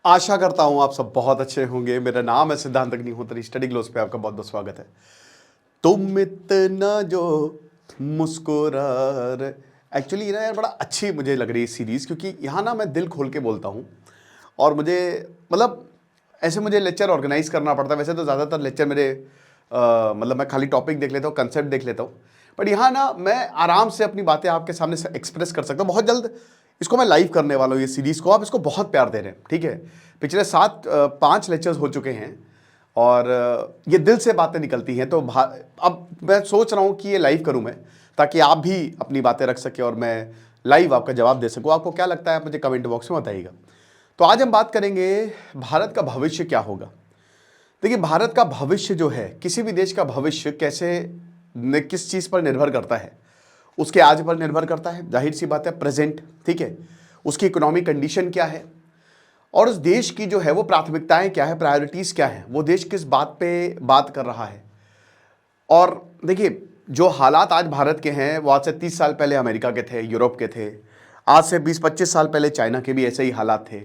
आशा करता हूं आप सब बहुत अच्छे होंगे। मेरा नाम है सिद्धांत अग्निहोत्री। स्टडी ग्लोस पे आपका बहुत बहुत स्वागत है। तुम इतना जो मुस्कुरा रहे, एक्चुअली ना यार बड़ा अच्छी मुझे लग रही है सीरीज, क्योंकि यहाँ ना मैं दिल खोल के बोलता हूँ और मुझे मतलब ऐसे मुझे लेक्चर ऑर्गेनाइज करना पड़ता है। वैसे तो ज़्यादातर लेक्चर मेरे मतलब मैं खाली टॉपिक देख लेता हूँ, कंसेप्ट देख लेता हूँ, बट यहाँ ना मैं आराम से अपनी बातें आपके सामने से एक्सप्रेस कर सकता हूँ। बहुत जल्द इसको मैं लाइव करने वाला हूँ, ये सीरीज़ को। आप इसको बहुत प्यार दे रहे हैं, ठीक है। पिछले 5 लेक्चर्स हो चुके हैं और ये दिल से बातें निकलती हैं। तो अब मैं सोच रहा हूँ कि ये लाइव करूँ मैं, ताकि आप भी अपनी बातें रख सकें और मैं लाइव आपका जवाब दे सकूँ। आपको क्या लगता है आप मुझे कमेंट बॉक्स में बताइएगा। तो आज हम बात करेंगे भारत का भविष्य क्या होगा। देखिए, भारत का भविष्य जो है, किसी भी देश का भविष्य कैसे किस चीज़ पर निर्भर करता है, उसके आज पर निर्भर करता है। जाहिर सी बात है, प्रेजेंट, ठीक है, उसकी इकोनॉमिक कंडीशन क्या है और उस देश की जो है वो प्राथमिकताएं क्या है, प्रायोरिटीज़ क्या है, वो देश किस बात पे बात कर रहा है। और देखिए, जो हालात आज भारत के हैं वो आज से 30 साल पहले अमेरिका के थे, यूरोप के थे, आज से 20-25 साल पहले चाइना के भी ऐसे ही हालात थे,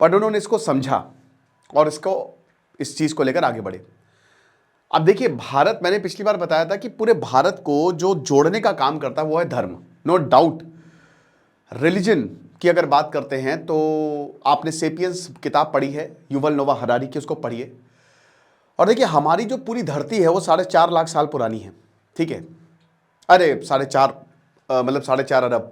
पर उन्होंने इसको समझा और इस चीज़ को लेकर आगे बढ़े। अब देखिए, भारत, मैंने पिछली बार बताया था कि पूरे भारत को जो जोड़ने का काम करता है वो है धर्म। नो डाउट, रिलीजन की अगर बात करते हैं तो आपने सेपियंस किताब पढ़ी है, युवल नोवा हरारी की, उसको पढ़िए। और देखिए, हमारी जो पूरी धरती है वो 4.5 लाख साल पुरानी है, ठीक है। अरे 4.5 मतलब 4.5 अरब,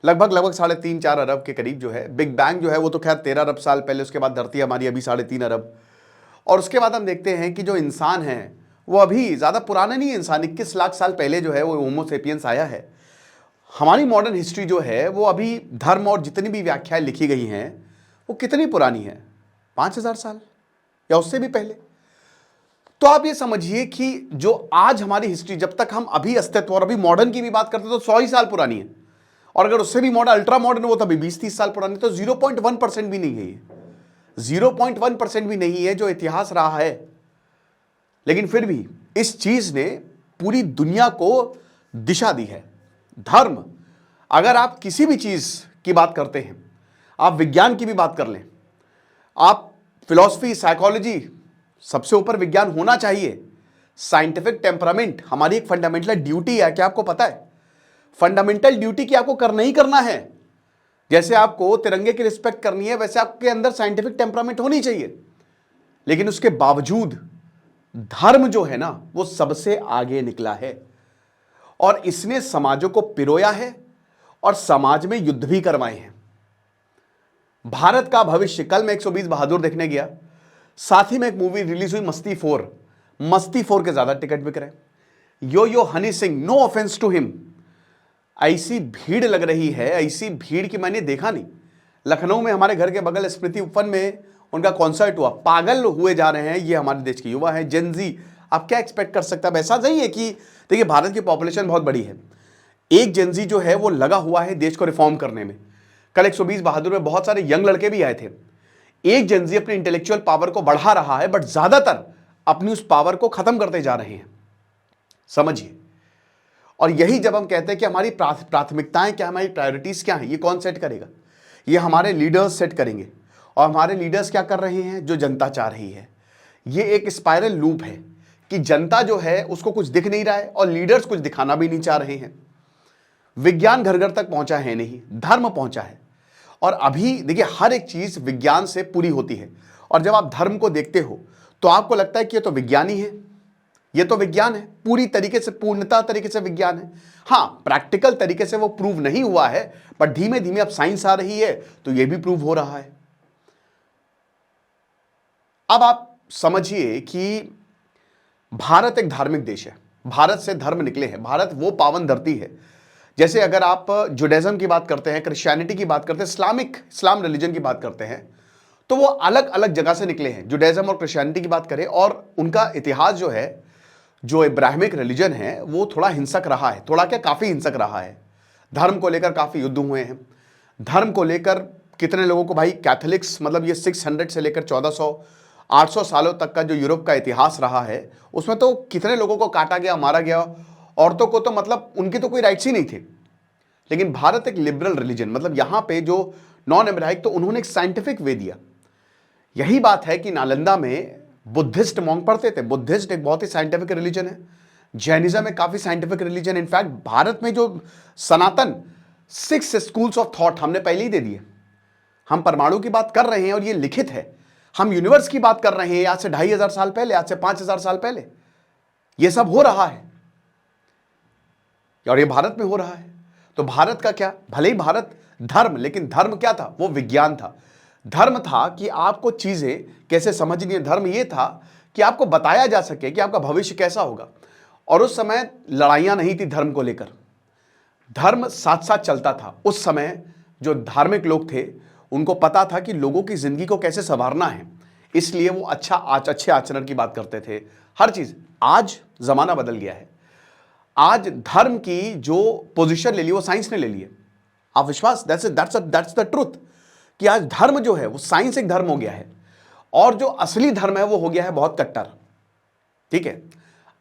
लगभग 3.5-4 अरब के करीब जो है। बिग बैंग जो है वो तो खैर 13 अरब साल पहले, उसके बाद धरती हमारी अभी 3.5 अरब। और उसके बाद हम देखते हैं कि जो इंसान है वो अभी ज़्यादा पुराना नहीं है। इंसान 21 लाख साल पहले जो है वो होमो सेपियंस आया है। हमारी मॉडर्न हिस्ट्री जो है वो अभी धर्म और जितनी भी व्याख्याएं लिखी गई हैं वो कितनी पुरानी है, 5,000 साल या उससे भी पहले। तो आप ये समझिए कि जो आज हमारी हिस्ट्री, जब तक हम अभी अस्तित्व और अभी मॉडर्न की भी बात करते हैं तो 100 ही साल पुरानी है। और अगर उससे भी मॉडर्न, अल्ट्रा मॉडर्न हो तो अभी 20-30 साल पुरानी। तो 0.1% भी नहीं है, ये 0.1% भी नहीं है जो इतिहास रहा है। लेकिन फिर भी इस चीज ने पूरी दुनिया को दिशा दी है। धर्म, अगर आप किसी भी चीज की बात करते हैं, आप विज्ञान की भी बात कर लें, आप फिलॉसफी, साइकोलॉजी, सबसे ऊपर विज्ञान होना चाहिए। साइंटिफिक टेम्परामेंट हमारी एक फंडामेंटल ड्यूटी है। क्या आपको पता है फंडामेंटल ड्यूटी कि आपको करना ही करना है? जैसे आपको तिरंगे की रिस्पेक्ट करनी है, वैसे आपके अंदर साइंटिफिक टेम्परामेंट होनी चाहिए। लेकिन उसके बावजूद धर्म जो है ना वो सबसे आगे निकला है और इसने समाजों को पिरोया है और समाज में युद्ध भी करवाए हैं। भारत का भविष्य, कल मैं 120 बहादुर देखने गया, साथ ही में एक मूवी रिलीज हुई मस्ती 4। मस्ती 4 के ज्यादा टिकट बिक रहे। Yo Honey Singh, no offence to him, ऐसी भीड़ लग रही है, ऐसी भीड़ की मैंने देखा नहीं। लखनऊ में हमारे घर के बगल स्मृति उपवन में उनका कॉन्सर्ट हुआ। पागल हुए जा रहे हैं। ये हमारे देश के युवा हैं, जेनजी। आप क्या एक्सपेक्ट कर सकते हैं? ऐसा नहीं है कि, देखिए, भारत की पॉपुलेशन बहुत बड़ी है, एक जेनजी जो है वो लगा हुआ है देश को रिफॉर्म करने में। कल 120 बहादुर में बहुत सारे यंग लड़के भी आए थे। एक जेनजी अपनी इंटेलेक्चुअल पावर को बढ़ा रहा है, बट ज्यादातर अपनी उस पावर को खत्म करते जा रहे हैं, समझिए। और यही जब हम कहते हैं कि हमारी प्राथमिकताएं क्या, हमारी प्रायोरिटीज क्या हैं, ये कौन सेट करेगा? ये हमारे लीडर्स सेट करेंगे। और हमारे लीडर्स क्या कर रहे हैं? जो जनता चाह रही है। ये एक स्पाइरल लूप है कि जनता जो है उसको कुछ दिख नहीं रहा है और लीडर्स कुछ दिखाना भी नहीं चाह रहे हैं। विज्ञान घर घर तक पहुंचा है नहीं, धर्म पहुंचा है। और अभी देखिए, हर एक चीज विज्ञान से पूरी होती है। और जब आप धर्म को देखते हो तो आपको लगता है कि ये तो विज्ञान ही है, ये तो विज्ञान है, पूरी तरीके से, पूर्णता तरीके से विज्ञान है। हाँ, प्रैक्टिकल तरीके से वो प्रूव नहीं हुआ है, पर धीमे धीमे अब साइंस आ रही है तो ये भी प्रूव हो रहा है। अब आप समझिए कि भारत एक धार्मिक देश है, भारत से धर्म निकले हैं, भारत वो पावन धरती है। जैसे अगर आप जुडाइज्म की बात करते हैं, क्रिश्चियनिटी की बात करते हैं, इस्लाम रिलीजन की बात करते हैं, तो वो अलग अलग जगह से निकले हैं। जुडाइज्म और क्रिश्चियनिटी की बात करें और उनका इतिहास जो है, जो इब्राहिमिक रिलीजन है, वो थोड़ा हिंसक रहा है। थोड़ा क्या, काफी हिंसक रहा है। धर्म को लेकर काफी युद्ध हुए हैं। धर्म को लेकर कितने लोगों को, भाई कैथोलिक्स, मतलब ये 600 से लेकर 1400-800 सालों तक का जो यूरोप का इतिहास रहा है, उसमें तो कितने लोगों को काटा गया, मारा गया। औरतों को तो मतलब उनके तो कोई राइट्स ही नहीं थे। लेकिन भारत एक लिबरल रिलीजन, मतलब यहाँ पे जो नॉन एब्राहिक, तो उन्होंने एक साइंटिफिक वे दिया यही बात है कि नालंदा में बुद्धिस्ट मॉन्क पढ़ते थे। बुद्धिस्ट एक बहुत ही साइंटिफिक रिलीजन है, जैनिज्म एक काफी साइंटिफिक रिलीजन। इनफैक्ट भारत में जो सनातन 6 स्कूल्स ऑफ थॉट हमने पहले ही दे दिए। हम परमाणु की बात कर रहे हैं और ये लिखित है, हम यूनिवर्स की बात कर रहे हैं आज से 2500 साल पहले, आज से 5000 साल पहले ये सब हो रहा है और ये भारत में हो रहा है। तो भारत का क्या, भले ही भारत धर्म, लेकिन धर्म क्या था, वो विज्ञान था। धर्म था कि आपको चीजें कैसे समझनी है, धर्म ये था कि आपको बताया जा सके कि आपका भविष्य कैसा होगा। और उस समय लड़ाइयां नहीं थी धर्म को लेकर, धर्म साथ साथ चलता था। उस समय जो धार्मिक लोग थे उनको पता था कि लोगों की जिंदगी को कैसे संवारना है, इसलिए वो अच्छे आचरण की बात करते थे, हर चीज। आज जमाना बदल गया है, आज धर्म की जो पोजीशन ले ली वो साइंस ने ले ली है। आप विश्वास, दैट्स द ट्रुथ कि आज धर्म जो है वो साइंस एक धर्म हो गया है और जो असली धर्म है वो हो गया है बहुत कट्टर। ठीक है,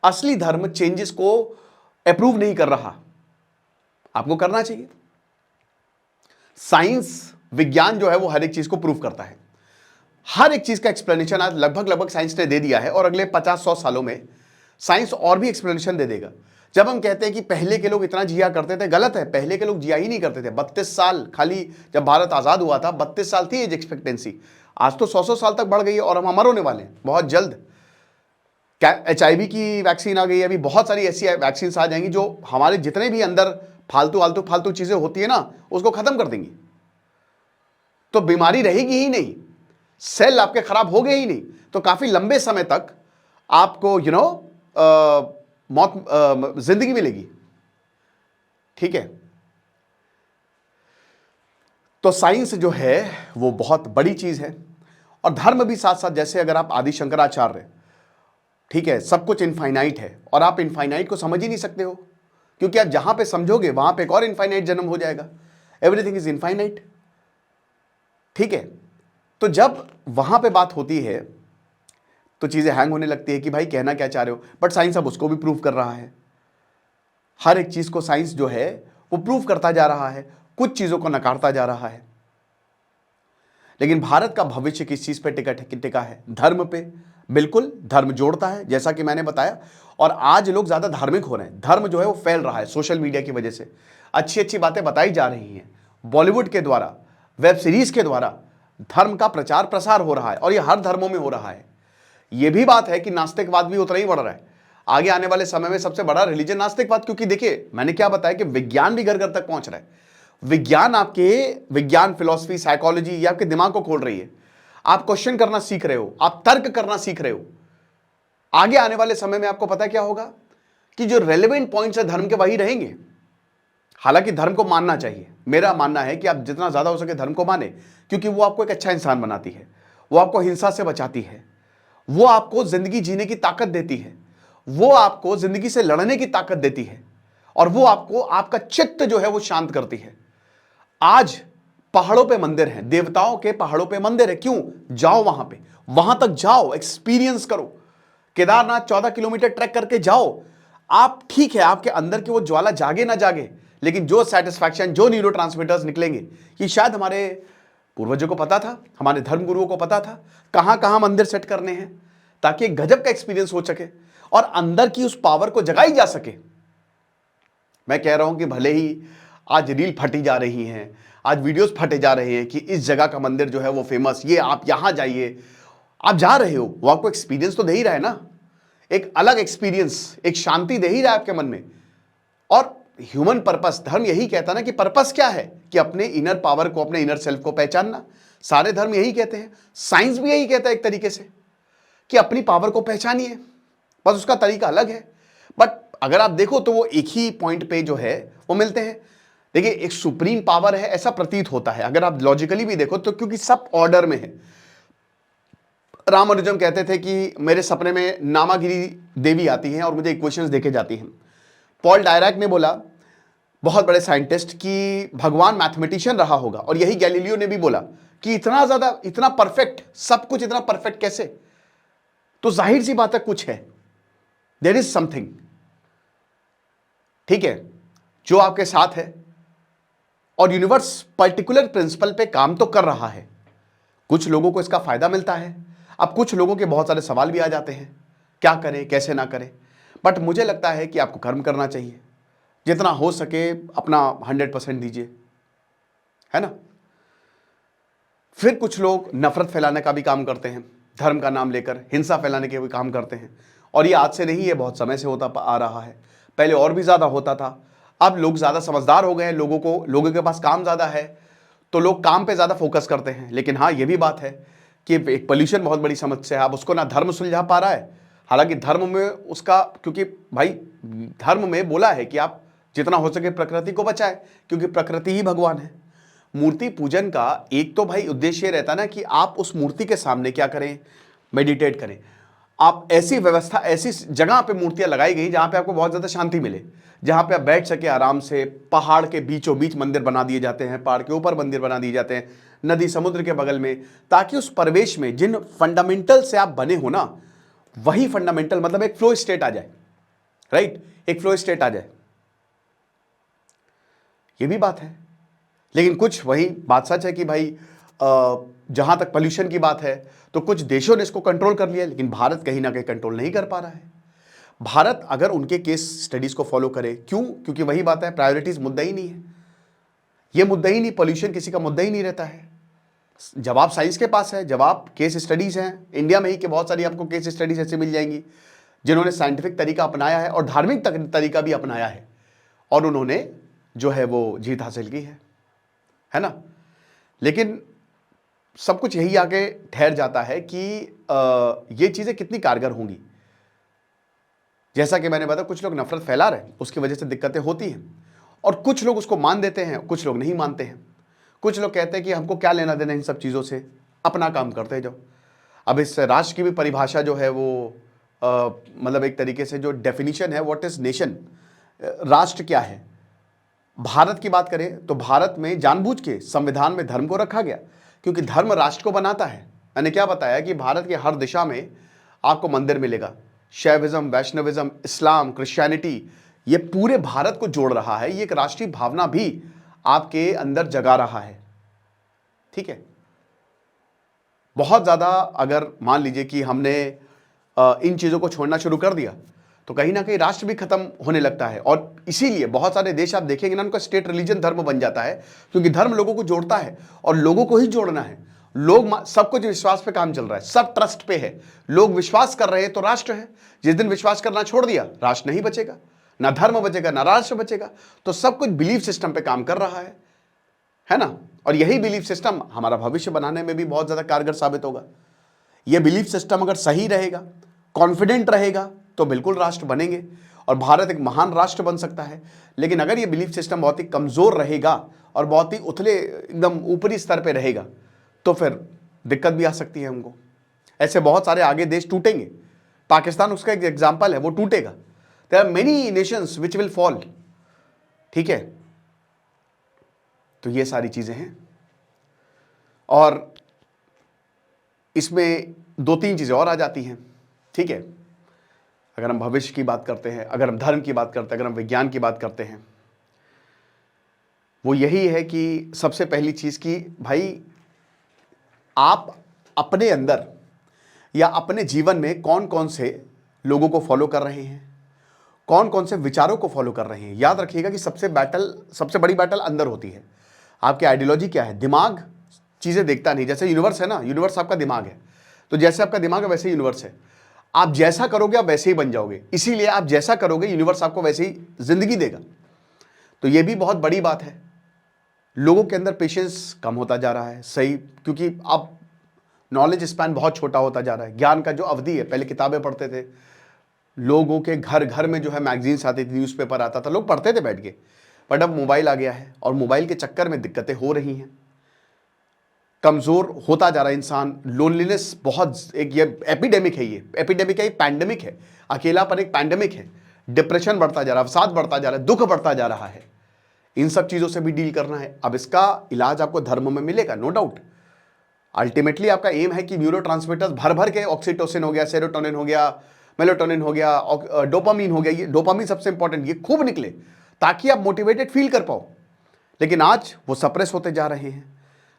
असली धर्म चेंजेस को अप्रूव नहीं कर रहा, आपको करना चाहिए। साइंस, विज्ञान जो है वो हर एक चीज को प्रूव करता है, हर एक चीज का एक्सप्लेनेशन आज लगभग साइंस ने दे दिया है और अगले 50-100 सालों में साइंस और भी एक्सप्लेनेशन दे देगा। जब हम कहते हैं कि पहले के लोग इतना जिया करते थे, गलत है, पहले के लोग जिया ही नहीं करते थे। 32 साल खाली, जब भारत आजाद हुआ था 32 साल थी एज एक्सपेक्टेंसी, आज तो 100 साल तक बढ़ गई है और हम अमर होने वाले हैं बहुत जल्द। HIV की वैक्सीन आ गई है, अभी बहुत सारी ऐसी वैक्सीन आ जाएंगी जो हमारे जितने भी अंदर फालतू चीजें होती है ना उसको खत्म कर देंगी। तो बीमारी रहेगी ही नहीं, सेल आपके खराब हो गए ही नहीं, तो काफी लंबे समय तक आपको जिंदगी मिलेगी। ठीक है, तो साइंस जो है वो बहुत बड़ी चीज है और धर्म भी साथ साथ। जैसे अगर आप आदि शंकराचार्य, ठीक है, सब कुछ इनफाइनाइट है और आप इनफाइनाइट को समझ ही नहीं सकते हो, क्योंकि आप जहां पे समझोगे वहां पे एक और इनफाइनाइट जन्म हो जाएगा। Everything is infinite. ठीक है, तो जब वहां पे बात होती है तो चीजें हैंग होने लगती है कि भाई कहना क्या चाह रहे हो, बट साइंस अब उसको भी प्रूव कर रहा है। हर एक चीज को साइंस जो है वो प्रूव करता जा रहा है, कुछ चीजों को नकारता जा रहा है। लेकिन भारत का भविष्य किस चीज पे टिका है? धर्म पे। बिल्कुल, धर्म जोड़ता है, जैसा कि मैंने बताया। और आज लोग ज्यादा धार्मिक हो रहे हैं, धर्म जो है वो फैल रहा है सोशल मीडिया की वजह से। अच्छी अच्छी बातें बताई जा रही हैं, बॉलीवुड के द्वारा, वेब सीरीज के द्वारा धर्म का प्रचार प्रसार हो रहा है और ये हर धर्मों में हो रहा है। ये भी बात है कि नास्तिकवाद भी उतना ही बढ़ रहा है। आगे आने वाले समय में सबसे बड़ा रिलीजन नास्तिकवाद, क्योंकि देखिए मैंने क्या बताया कि विज्ञान भी घर घर तक पहुंच रहा है। विज्ञान फिलॉसफी, साइकोलॉजी, ये आपके दिमाग को खोल रही है। आप क्वेश्चन करना सीख रहे हो, आप तर्क करना सीख रहे हो। आगे आने वाले समय में आपको पता क्या होगा कि जो रेलेवेंट पॉइंट्स है धर्म के वही रहेंगे। हालांकि धर्म को मानना चाहिए, मेरा मानना है कि आप जितना ज्यादा हो सके धर्म को माने, क्योंकि वो आपको एक अच्छा इंसान बनाती है, वो आपको हिंसा से बचाती है, वो आपको जिंदगी जीने की ताकत देती है, वो आपको जिंदगी से लड़ने की ताकत देती है और वो आपको, आपका चित्त जो है वो शांत करती है। आज पहाड़ों पे मंदिर हैं, देवताओं के पहाड़ों पे मंदिर है, क्यों? जाओ वहां तक जाओ, एक्सपीरियंस करो। केदारनाथ 14 किलोमीटर ट्रैक करके जाओ आप। ठीक है, आपके अंदर की वो ज्वाला जागे ना जागे, लेकिन जो सेटिस्फैक्शन, जो न्यूरोट्रांसमीटर्स निकलेंगे, ये शायद हमारे पूर्वजों को पता था, हमारे धर्म गुरुओं को पता था कहां कहां मंदिर सेट करने हैं, ताकि एक गजब का एक्सपीरियंस हो सके और अंदर की उस पावर को जगाई जा सके। मैं कह रहा हूं कि भले ही आज रील फटी जा रही हैं, आज वीडियोस फटे जा रहे हैं कि इस जगह का मंदिर जो है वो फेमस, ये आप यहां जाइए, आप जा रहे हो, वो आपको एक्सपीरियंस तो दे ही रहा है ना, एक अलग एक्सपीरियंस, एक शांति दे ही रहा है आपके मन में। और ह्यूमन पर्पस, धर्म यही कहता ना कि पर्पस क्या है, कि अपने इनर पावर को, अपने इनर सेल्फ को पहचानना। सारे धर्म यही कहते हैं, साइंस भी यही कहता है एक तरीके से कि अपनी पावर को पहचानिए, बस उसका तरीका अलग है। बट अगर आप देखो तो वो एक ही पॉइंट पे जो है वो मिलते हैं। देखिए, एक सुप्रीम पावर है ऐसा प्रतीत होता है अगर आप लॉजिकली भी देखो तो, क्योंकि सब ऑर्डर में है। रामानुजम कहते थे कि मेरे सपने में नामागिरी देवी आती हैं और मुझे इक्वेशंस देके जाती हैं। पॉल डायरैक ने बोला, बहुत बड़े साइंटिस्ट, कि भगवान मैथमेटिशियन रहा होगा, और यही गैलीलियो ने भी बोला कि इतना ज्यादा, इतना परफेक्ट, सब कुछ इतना परफेक्ट कैसे? तो जाहिर सी बात है कुछ है, देयर इज समथिंग। ठीक है, जो आपके साथ है और यूनिवर्स पर्टिकुलर प्रिंसिपल पे काम तो कर रहा है, कुछ लोगों को इसका फायदा मिलता है। अब कुछ लोगों के बहुत सारे सवाल भी आ जाते हैं, क्या करें कैसे ना करें। बट मुझे लगता है कि आपको कर्म करना चाहिए, जितना हो सके अपना 100% दीजिए, है ना। फिर कुछ लोग नफरत फैलाने का भी काम करते हैं, धर्म का नाम लेकर हिंसा फैलाने के भी काम करते हैं। और ये आज से नहीं, ये बहुत समय से होता आ रहा है। पहले और भी ज़्यादा होता था। अब लोग ज़्यादा समझदार हो गए हैं, लोगों के पास काम ज़्यादा है, तो लोग काम पे ज़्यादा फोकस करते हैं। लेकिन हाँ, ये भी बात है कि एक पोल्यूशन बहुत बड़ी समस्या है। अब उसको ना धर्म सुलझा पा रहा है, हालांकि धर्म में उसका, क्योंकि भाई धर्म में बोला है कि आप जितना हो सके प्रकृति को बचाएं, क्योंकि प्रकृति ही भगवान है। मूर्ति पूजन का एक तो भाई उद्देश्य ये रहता ना कि आप उस मूर्ति के सामने क्या करें, मेडिटेट करें। आप ऐसी व्यवस्था, ऐसी जगह पे मूर्तियां लगाई गई जहां पे आपको बहुत ज्यादा शांति मिले, जहां पे आप बैठ सके आराम से। पहाड़ के बीचों बीच मंदिर बना दिए जाते हैं, पहाड़ के ऊपर मंदिर बना दिए जाते हैं, नदी समुद्र के बगल में, ताकि उस परिवेश में जिन फंडामेंटल से आप बने हो ना, वही फंडामेंटल मतलब एक फ्लो स्टेट आ जाए, राइट, एक फ्लो स्टेट आ जाए। ये भी बात है। लेकिन कुछ, वही बात सच है कि भाई जहां तक पोल्यूशन की बात है तो कुछ देशों ने इसको कंट्रोल कर लिया, लेकिन भारत कहीं ना कहीं कंट्रोल नहीं कर पा रहा है। भारत अगर उनके केस स्टडीज को फॉलो करे, क्यों? क्योंकि वही बात है, प्रायोरिटीज मुद्दा ही नहीं है। ये मुद्दा ही नहीं, पोल्यूशन किसी का मुद्दा ही नहीं रहता है। जवाब साइंस के पास है, जवाब केस स्टडीज हैं। इंडिया में ही कि बहुत सारी आपको केस स्टडीज ऐसे मिल जाएंगी जिन्होंने साइंटिफिक तरीका अपनाया है और धार्मिक तरीका भी अपनाया है, और उन्होंने जो है वो जीत हासिल की है ना। लेकिन सब कुछ यही आके ठहर जाता है कि ये चीजें कितनी कारगर होंगी। जैसा कि मैंने बताया, कुछ लोग नफरत फैला रहे हैं, उसकी वजह से दिक्कतें होती हैं, और कुछ लोग उसको मान देते हैं, कुछ लोग नहीं मानते हैं। कुछ लोग कहते हैं कि हमको क्या लेना देना इन सब चीज़ों से, अपना काम करते हैं जो। अब इस राष्ट्र की भी परिभाषा जो है वो मतलब एक तरीके से जो डेफिनेशन है, व्हाट इज नेशन, राष्ट्र क्या है। भारत की बात करें तो भारत में जानबूझ के संविधान में धर्म को रखा गया, क्योंकि धर्म राष्ट्र को बनाता है। मैंने क्या बताया कि भारत के हर दिशा में आपको मंदिर मिलेगा। शैविज्म, वैष्णविज्म, इस्लाम, क्रिश्चियनिटी, ये पूरे भारत को जोड़ रहा है। ये एक राष्ट्रीय भावना भी आपके अंदर जगा रहा है, ठीक है। बहुत ज्यादा अगर मान लीजिए कि हमने इन चीजों को छोड़ना शुरू कर दिया तो कहीं ना कहीं राष्ट्र भी खत्म होने लगता है। और इसीलिए बहुत सारे देश आप देखेंगे ना, उनका स्टेट रिलीजन धर्म बन जाता है, क्योंकि धर्म लोगों को जोड़ता है और लोगों को ही जोड़ना है। लोग, सब कुछ विश्वास पे काम चल रहा है, सब ट्रस्ट पे है। लोग विश्वास कर रहे हैं तो राष्ट्र है। जिस दिन विश्वास करना छोड़ दिया, राष्ट्र नहीं बचेगा, ना धर्म बचेगा, ना राष्ट्र बचेगा। तो सब कुछ बिलीफ सिस्टम पे काम कर रहा है ना। और यही बिलीफ सिस्टम हमारा भविष्य बनाने में भी बहुत ज्यादा कारगर साबित होगा। यह बिलीफ सिस्टम अगर सही रहेगा, कॉन्फिडेंट रहेगा, तो बिल्कुल राष्ट्र बनेंगे और भारत एक महान राष्ट्र बन सकता है। लेकिन अगर ये बिलीफ सिस्टम बहुत ही कमजोर रहेगा और बहुत ही उथले, एकदम ऊपरी स्तर पे रहेगा, तो फिर दिक्कत भी आ सकती है हमको। ऐसे बहुत सारे आगे देश टूटेंगे। पाकिस्तान उसका एक एग्जाम्पल है, वो टूटेगा। There are many nations which will fall, ठीक है। तो ये सारी चीजें हैं, और इसमें दो तीन चीजें और आ जाती हैं, ठीक है। अगर हम भविष्य की बात करते हैं, अगर हम धर्म की बात करते हैं, अगर हम विज्ञान की बात करते हैं, वो यही है कि सबसे पहली चीज कि भाई आप अपने अंदर या अपने जीवन में कौन कौन से लोगों को फॉलो कर रहे हैं, कौन कौन से विचारों को फॉलो कर रहे हैं। याद रखिएगा कि सबसे बड़ी बैटल अंदर होती है। आपकी आइडियोलॉजी क्या है। दिमाग चीजें देखता नहीं, जैसे यूनिवर्स है ना, यूनिवर्स आपका दिमाग है, तो जैसे आपका दिमाग है वैसे ही यूनिवर्स है। आप जैसा करोगे आप वैसे ही बन जाओगे, इसीलिए आप जैसा करोगे यूनिवर्स आपको वैसे ही जिंदगी देगा। तो यह भी बहुत बड़ी बात है। लोगों के अंदर पेशेंस कम होता जा रहा है, सही, क्योंकि अब नॉलेज स्पैन बहुत छोटा होता जा रहा है। ज्ञान का जो अवधि है, पहले किताबें पढ़ते थे, लोगों के घर घर में जो है मैगजीन्स आती थी, न्यूज़पेपर आता था, लोग पढ़ते थे बैठ के। बट अब मोबाइल आ गया है और मोबाइल के चक्कर में दिक्कतें हो रही हैं। कमजोर होता जा रहा है इंसान। लोनलीनेस बहुत एक ये एपिडेमिक है, ये एपिडेमिक है, ये पैंडेमिक है। अकेलापन एक पैंडेमिक है। डिप्रेशन बढ़ता जा रहा है, अवसाद बढ़ता जा रहा है, दुख बढ़ता जा रहा है। इन सब चीजों से भी डील करना है। अब इसका इलाज आपको धर्म में मिलेगा, नो डाउट। अल्टीमेटली आपका एम है कि न्यूरो ट्रांसमीटर्स भर भर के, ऑक्सीटोसिन हो गया, सेरोटोनिन हो गया, मेलाटोनिन हो गया, डोपामीन हो गया, ये डोपामीन सबसे इंपॉर्टेंट, ये खूब निकले ताकि आप मोटिवेटेड फील कर पाओ। लेकिन आज वो सप्रेस होते जा रहे हैं।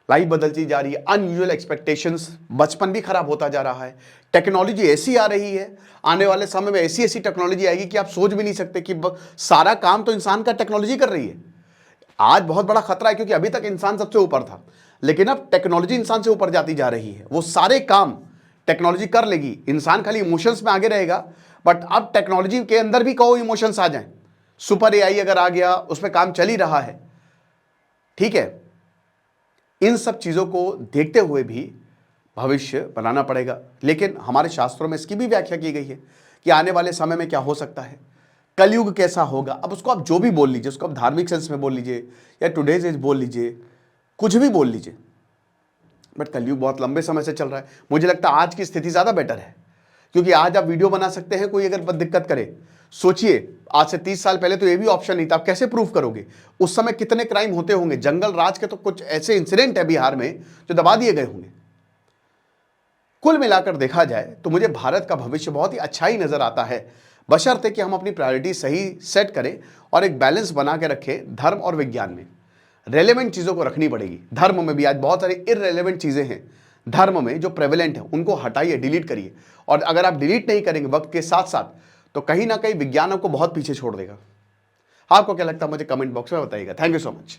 लाइफ बदलती जा रही है, अनयूजुअल एक्सपेक्टेशंस, बचपन भी खराब होता जा रहा है। टेक्नोलॉजी ऐसी आ रही है, आने वाले समय में ऐसी ऐसी टेक्नोलॉजी आएगी कि आप सोच भी नहीं सकते कि सारा काम तो इंसान का टेक्नोलॉजी कर रही है। आज बहुत बड़ा खतरा है क्योंकि अभी तक इंसान सबसे ऊपर था, लेकिन अब टेक्नोलॉजी इंसान से ऊपर जाती जा रही है। वो सारे काम टेक्नोलॉजी कर लेगी, इंसान खाली इमोशंस में आगे रहेगा। बट अब टेक्नोलॉजी के अंदर भी कहो इमोशंस आ जाएं, सुपर एआई अगर आ गया, उस पर काम चल ही रहा है, ठीक है। इन सब चीजों को देखते हुए भी भविष्य बनाना पड़ेगा। लेकिन हमारे शास्त्रों में इसकी भी व्याख्या की गई है कि आने वाले समय में क्या हो सकता है, कलयुग कैसा होगा। अब उसको आप जो भी बोल लीजिए, उसको आप धार्मिक सेंस में बोल लीजिए या टुडेज एज बोल लीजिए, कुछ भी बोल लीजिए, बट कलयुग बहुत लंबे समय से चल रहा है। मुझे लगता है आज की स्थिति ज़्यादा बेटर है, क्योंकि आज आप वीडियो बना सकते हैं। कोई अगर दिक्कत करे, सोचिए आज से 30 साल पहले तो ये भी ऑप्शन नहीं था। आप कैसे प्रूफ करोगे? उस समय कितने क्राइम होते होंगे, जंगल राज के तो कुछ ऐसे इंसिडेंट है बिहार में जो दबा दिए गए होंगे। कुल मिलाकर देखा जाए तो मुझे भारत का भविष्य बहुत ही अच्छा ही नजर आता है, बशर्ते कि हम अपनी प्रायोरिटी सही सेट करें और एक बैलेंस बना के रखें। धर्म और विज्ञान में रेलेवेंट चीज़ों को रखनी पड़ेगी। धर्म में भी आज बहुत सारी इररेलेवेंट चीज़ें हैं, धर्म में जो प्रेवलेंट है उनको हटाइए, डिलीट करिए। और अगर आप डिलीट नहीं करेंगे वक्त के साथ साथ, तो कहीं ना कहीं विज्ञान आपको बहुत पीछे छोड़ देगा। आपको क्या लगता है मुझे कमेंट बॉक्स में बताइएगा। Thank you so much.